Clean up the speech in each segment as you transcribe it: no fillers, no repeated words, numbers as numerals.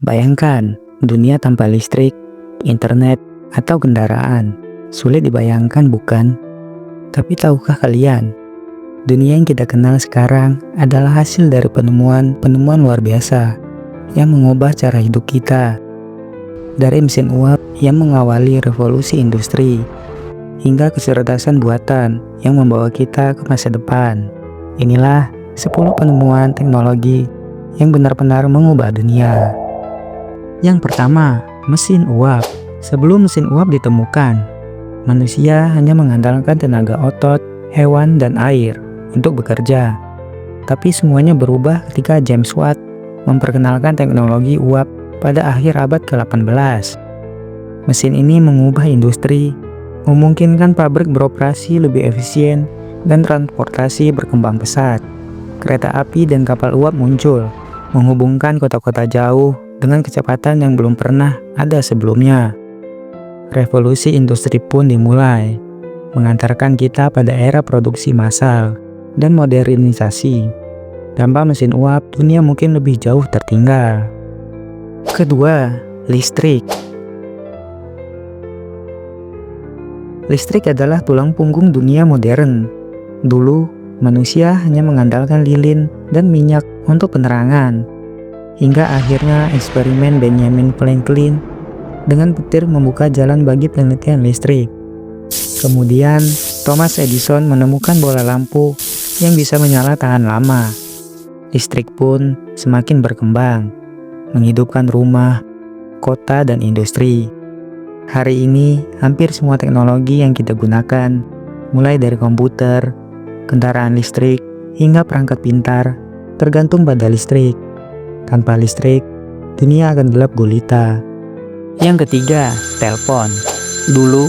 Bayangkan, dunia tanpa listrik, internet, atau kendaraan. Sulit dibayangkan bukan? Tapi tahukah kalian, dunia yang kita kenal sekarang adalah hasil dari penemuan luar biasa yang mengubah cara hidup kita. Dari mesin uap yang mengawali revolusi industri, hingga kecerdasan buatan yang membawa kita ke masa depan. Inilah 10 penemuan teknologi yang benar-benar mengubah dunia. Yang pertama, mesin uap. Sebelum mesin uap ditemukan, manusia hanya mengandalkan tenaga otot, hewan, dan air untuk bekerja. Tapi semuanya berubah ketika James Watt memperkenalkan teknologi uap pada akhir abad ke-18. Mesin ini mengubah industri, memungkinkan pabrik beroperasi lebih efisien, dan transportasi berkembang pesat. Kereta api dan kapal uap muncul, menghubungkan kota-kota jauh dengan kecepatan yang belum pernah ada sebelumnya. Revolusi industri pun dimulai, mengantarkan kita pada era produksi massal dan modernisasi. Tanpa mesin uap, dunia mungkin lebih jauh tertinggal. Kedua, listrik. Listrik adalah tulang punggung dunia modern. Dulu, manusia hanya mengandalkan lilin dan minyak untuk penerangan, hingga akhirnya eksperimen Benjamin Franklin dengan petir membuka jalan bagi penelitian listrik. Kemudian, Thomas Edison menemukan bola lampu yang bisa menyala tahan lama. Listrik pun semakin berkembang, menghidupkan rumah, kota, dan industri. Hari ini, hampir semua teknologi yang kita gunakan, mulai dari komputer, kendaraan listrik, hingga perangkat pintar, tergantung pada listrik. Tanpa listrik, dunia akan gelap gulita. Yang ketiga, telepon. Dulu,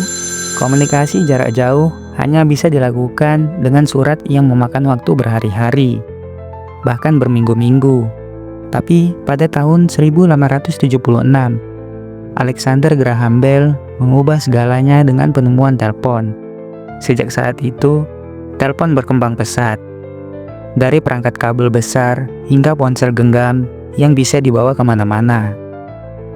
komunikasi jarak jauh hanya bisa dilakukan dengan surat yang memakan waktu berhari-hari, bahkan berminggu-minggu. Tapi pada tahun 1876, Alexander Graham Bell mengubah segalanya dengan penemuan telepon. Sejak saat itu, telepon berkembang pesat. Dari perangkat kabel besar hingga ponsel genggam yang bisa dibawa kemana-mana.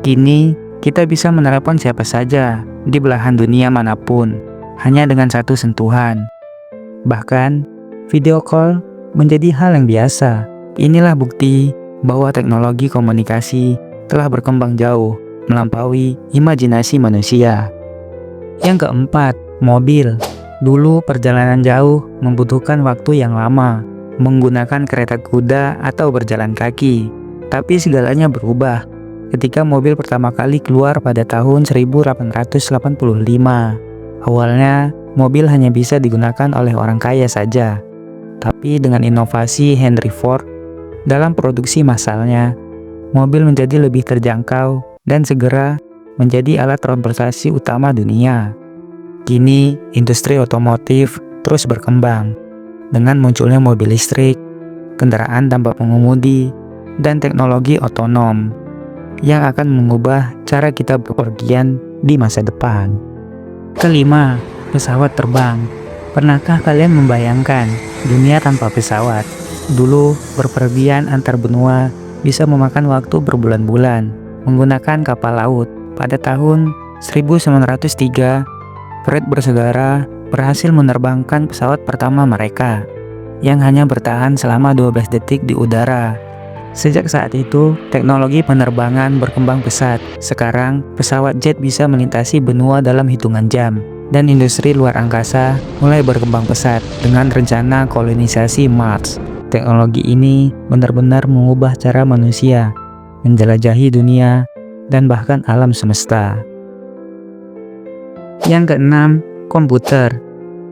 Kini, kita bisa menelepon siapa saja di belahan dunia manapun, hanya dengan satu sentuhan. Bahkan, video call menjadi hal yang biasa. Inilah bukti bahwa teknologi komunikasi telah berkembang jauh, melampaui imajinasi manusia. Yang keempat, mobil. Dulu perjalanan jauh membutuhkan waktu yang lama, menggunakan kereta kuda atau berjalan kaki. Tapi segalanya berubah ketika mobil pertama kali keluar pada tahun 1885. Awalnya, mobil hanya bisa digunakan oleh orang kaya saja. Tapi dengan inovasi Henry Ford dalam produksi massalnya, mobil menjadi lebih terjangkau dan segera menjadi alat transportasi utama dunia. Kini, industri otomotif terus berkembang dengan munculnya mobil listrik, kendaraan tanpa pengemudi, dan teknologi otonom yang akan mengubah cara kita bepergian di masa depan. Kelima, pesawat terbang. Pernahkah kalian membayangkan dunia tanpa pesawat? Dulu, berpergian antar benua bisa memakan waktu berbulan-bulan menggunakan kapal laut. Pada tahun 1903, Fred Bersegara berhasil menerbangkan pesawat pertama mereka yang hanya bertahan selama 12 detik di udara. Sejak saat itu, teknologi penerbangan berkembang pesat. Sekarang, pesawat jet bisa melintasi benua dalam hitungan jam, dan industri luar angkasa mulai berkembang pesat dengan rencana kolonisasi Mars. Teknologi ini benar-benar mengubah cara manusia menjelajahi dunia dan bahkan alam semesta. Yang keenam, komputer.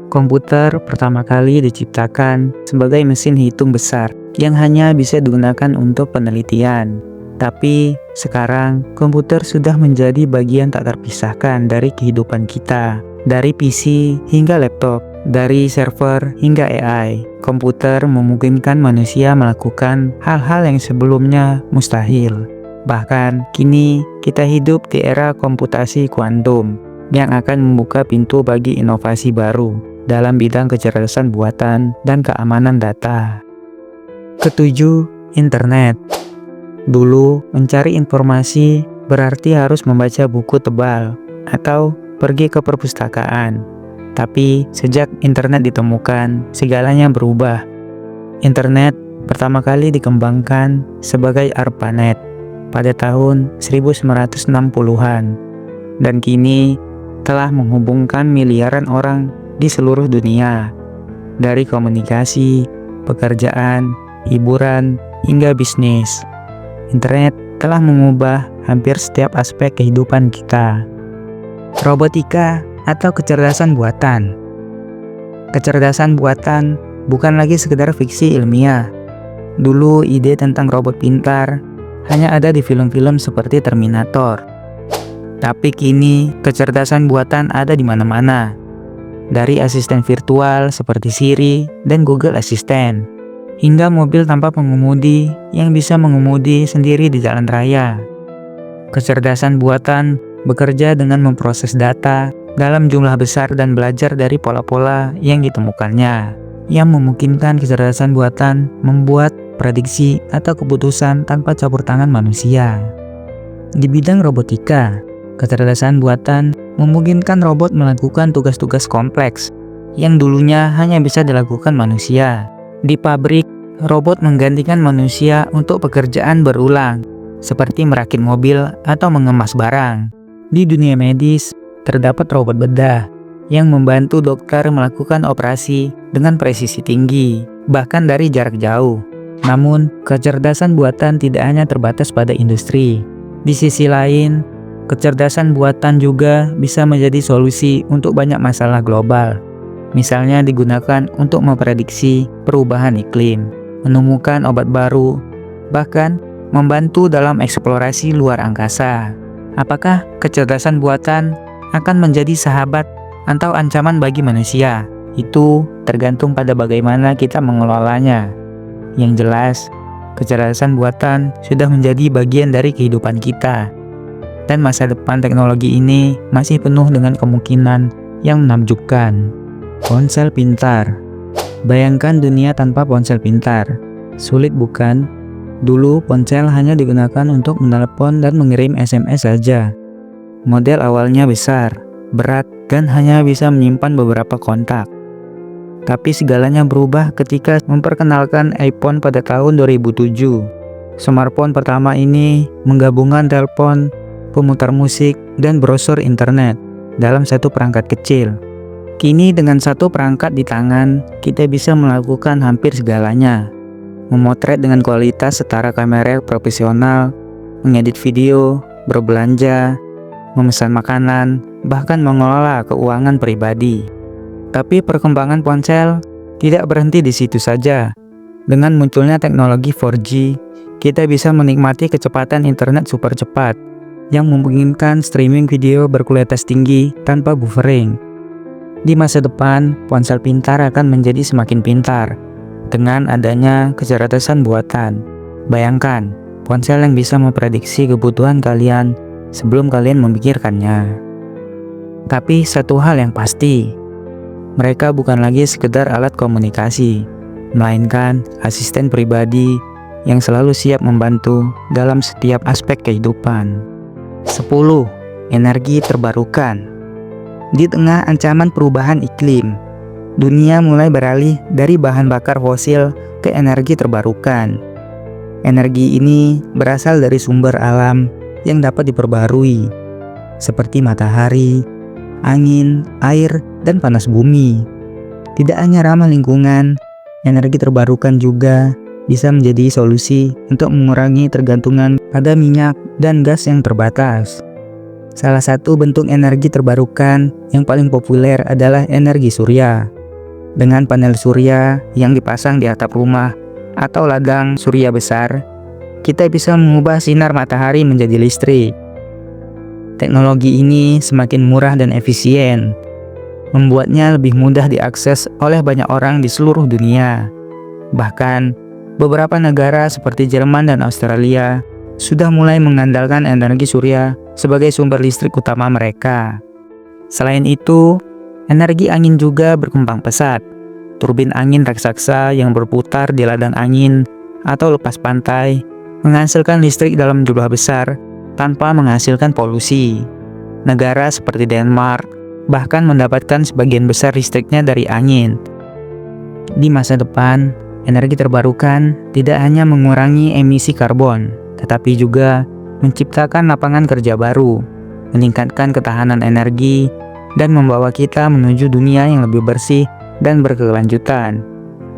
Komputer pertama kali diciptakan sebagai mesin hitung besar yang hanya bisa digunakan untuk penelitian. Tapi sekarang komputer sudah menjadi bagian tak terpisahkan dari kehidupan kita. Dari PC hingga laptop, dari server hingga AI, komputer memungkinkan manusia melakukan hal-hal yang sebelumnya mustahil. Bahkan kini kita hidup di era komputasi kuantum yang akan membuka pintu bagi inovasi baru dalam bidang kecerdasan buatan dan keamanan data. Ketujuh, internet. Dulu, mencari informasi berarti harus membaca buku tebal atau pergi ke perpustakaan. Tapi sejak internet ditemukan, segalanya berubah. Internet pertama kali dikembangkan sebagai ARPANET pada tahun 1960-an dan kini telah menghubungkan miliaran orang di seluruh dunia, dari komunikasi, pekerjaan, hiburan, hingga bisnis. Internet telah mengubah hampir setiap aspek kehidupan kita. Robotika atau kecerdasan buatan. Kecerdasan buatan bukan lagi sekedar fiksi ilmiah. Dulu ide tentang robot pintar hanya ada di film-film seperti Terminator. Tapi kini kecerdasan buatan ada di mana-mana. Dari asisten virtual seperti Siri dan Google Assistant, hingga mobil tanpa pengemudi yang bisa mengemudi sendiri di jalan raya. Kecerdasan buatan bekerja dengan memproses data dalam jumlah besar dan belajar dari pola-pola yang ditemukannya, yang memungkinkan kecerdasan buatan membuat prediksi atau keputusan tanpa campur tangan manusia. Di bidang robotika, kecerdasan buatan memungkinkan robot melakukan tugas-tugas kompleks yang dulunya hanya bisa dilakukan manusia. Di pabrik, robot menggantikan manusia untuk pekerjaan berulang, seperti merakit mobil atau mengemas barang. Di dunia medis, terdapat robot bedah yang membantu dokter melakukan operasi dengan presisi tinggi, bahkan dari jarak jauh. Namun, kecerdasan buatan tidak hanya terbatas pada industri. Di sisi lain, kecerdasan buatan juga bisa menjadi solusi untuk banyak masalah global. Misalnya digunakan untuk memprediksi perubahan iklim, menemukan obat baru, bahkan membantu dalam eksplorasi luar angkasa. Apakah kecerdasan buatan akan menjadi sahabat atau ancaman bagi manusia? Itu tergantung pada bagaimana kita mengelolanya. Yang jelas, kecerdasan buatan sudah menjadi bagian dari kehidupan kita. Dan masa depan teknologi ini masih penuh dengan kemungkinan yang menakjubkan. Ponsel pintar. Bayangkan dunia tanpa ponsel pintar. Sulit bukan? Dulu ponsel hanya digunakan untuk menelepon dan mengirim SMS saja. Model awalnya besar, berat, dan hanya bisa menyimpan beberapa kontak. Tapi segalanya berubah ketika memperkenalkan iPhone pada tahun 2007. Smartphone pertama ini menggabungkan telepon, pemutar musik, dan browser internet dalam satu perangkat kecil. Kini dengan satu perangkat di tangan, kita bisa melakukan hampir segalanya. Memotret dengan kualitas setara kamera profesional, mengedit video, berbelanja, memesan makanan, bahkan mengelola keuangan pribadi. Tapi perkembangan ponsel tidak berhenti di situ saja. Dengan munculnya teknologi 4G, kita bisa menikmati kecepatan internet super cepat yang memungkinkan streaming video berkualitas tinggi tanpa buffering. Di masa depan, ponsel pintar akan menjadi semakin pintar dengan adanya kecerdasan buatan. Bayangkan, ponsel yang bisa memprediksi kebutuhan kalian sebelum kalian memikirkannya. Tapi satu hal yang pasti, mereka bukan lagi sekedar alat komunikasi, melainkan asisten pribadi yang selalu siap membantu dalam setiap aspek kehidupan. 10. Energi terbarukan. Di tengah ancaman perubahan iklim, dunia mulai beralih dari bahan bakar fosil ke energi terbarukan. Energi ini berasal dari sumber alam yang dapat diperbarui, seperti matahari, angin, air, dan panas bumi. Tidak hanya ramah lingkungan, energi terbarukan juga bisa menjadi solusi untuk mengurangi tergantungan pada minyak dan gas yang terbatas. Salah satu bentuk energi terbarukan yang paling populer adalah energi surya. Dengan panel surya yang dipasang di atap rumah atau ladang surya besar, kita bisa mengubah sinar matahari menjadi listrik. Teknologi ini semakin murah dan efisien, membuatnya lebih mudah diakses oleh banyak orang di seluruh dunia. Bahkan, beberapa negara seperti Jerman dan Australia sudah mulai mengandalkan energi surya sebagai sumber listrik utama mereka. Selain itu, energi angin juga berkembang pesat. Turbin angin raksasa yang berputar di ladang angin atau lepas pantai menghasilkan listrik dalam jumlah besar tanpa menghasilkan polusi. Negara seperti Denmark bahkan mendapatkan sebagian besar listriknya dari angin. Di masa depan, energi terbarukan tidak hanya mengurangi emisi karbon, tetapi juga menciptakan lapangan kerja baru, meningkatkan ketahanan energi, dan membawa kita menuju dunia yang lebih bersih dan berkelanjutan.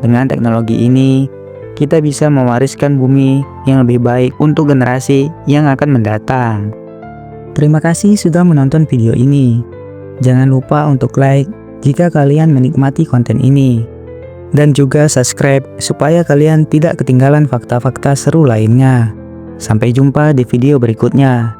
Dengan teknologi ini, kita bisa mewariskan bumi yang lebih baik untuk generasi yang akan mendatang. Terima kasih sudah menonton video ini. Jangan lupa untuk like jika kalian menikmati konten ini. Dan juga subscribe supaya kalian tidak ketinggalan fakta-fakta seru lainnya. Sampai jumpa di video berikutnya.